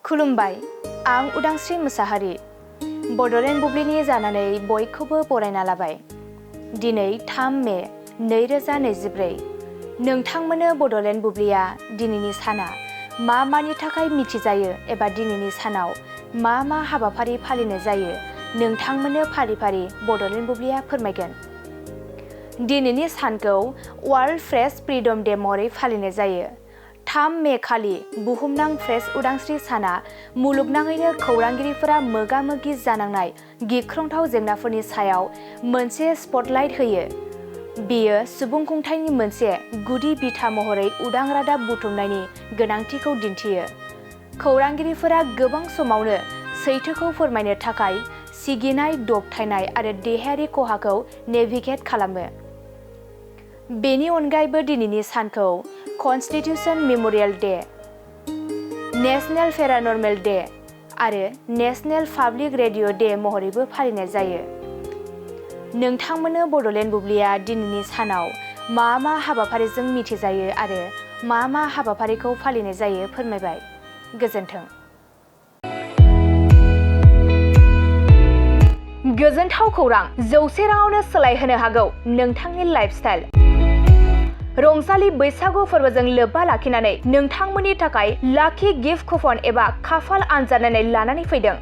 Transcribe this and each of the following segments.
खुलुमबाय, आं उदांस्रि मुसाहारि। बड'लेण्ड बुब्लिनि जानानै बयखौबो बरायना लाबाय। दिनै 3 मे 2024। नोंथांमोननो बड'लेण्ड बुब्लिया दिनैनि साना मानि थाखाय मिथिजायो एबा दिनैनि सानाव मा हाबाफारि फालिनाय जायो नोंथांमोननो फारि फारि बड'लेण्ड बुब्लिया फोरमायगोन। दिनैनि सानखौ वर्ल्ड प्रेस फ्रीडम डे महरै फालिनाय जायो। 3 मे खालि बुहुमनां प्रेस उदांस्रि साना मुलुगनाङैनो खौरांगिरिफोरा मोगा-मोगि जानांनाय गिख्रंथाव जेंनाफोरनि सायाव मोनसे स्पटलाइट होयो। बेयो सुबुं खुंथायनि मोनसे गुदि बिथा महरै उदां रादाब बुथुमनायनि गोनांथिखौ दिन्थियो। खौरांगिरिफोरा गोबां समावनो सैथोखौ फोरमायनो थाखाय सिगिनाय, दबथायनाय आरो देहायारि खहाखौ नेभिगेट खालामो। बेनि अनगायैबो दिनैनि सानखौ कन्स्टिटिउशन मेमोरियल डे, नेशनेल पेरानर्मेल डे आरो नेशनेल पाब्लिक रेडिअ डे महरैबो फालिनाय जायो। नोंथांमोननो बड'लेण्ड बुब्लिया दिनैनि सानाव मा हाबाफारिजों मिथिजायो आरो मा हाबाफारिखौ फालिनाय जायो फोरमायबाय। गोजोन्थों। गोजोनथाव खौरां, 100 राङावनो सोलायहोनो हागौ नोंथांनि लाइफस्टाइल। रंजालि बैसागु फोरबोजों लोब्बा लाखिनानै नोंथांमोननि थाखाय लाखि गिफ्ट कुपन एबा खाफाल आनजाद नायनाय लानानै फैदों।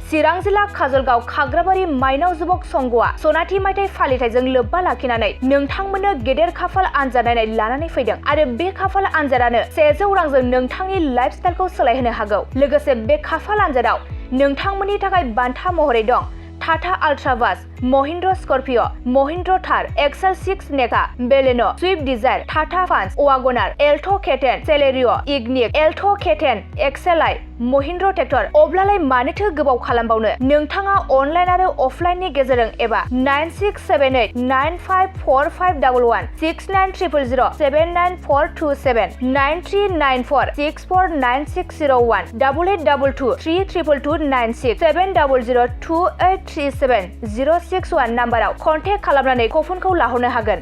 चिरां जिल्ला काजलगाव खाग्राबारि माइनाव जुबक संघआ सनाथि मायथाइ फालिथायजों लोब्बा लाखिनानै नोंथांमोननो गेदेर खाफाल आनजाद नायनाय लानानै फैदों आरो बे खाफाल आनजादानो 100 रांजों नोंथांनि लाइफस्टाइलखौ सोलायहोनो हागौ। लोगोसे बे खाफाल आनजादाव नोंथांमोननि थाखाय बान्था महरै दं Tata Ultra bus, Mahindra Scorpio', Mahindra Thar, XL 6 नेका, Baleno', Swift Dzire, Tata Punch, Wagon R, Alto' K ten, Celerio', Ignis, Alto' K ten, XL I, Mahindra tractor. अब्लालाय मानोथो गोबाव खालामबावनो? नोंथाङा अनलाइन आरो अफलाइननि गेजेरजों एबा 9678 954511 6900 79427 9394 649601 8822 322296 7002837 061 नाम्बाराव कन्टेक्ट खालामनानै कुपनखौ लाहरनो हागोन।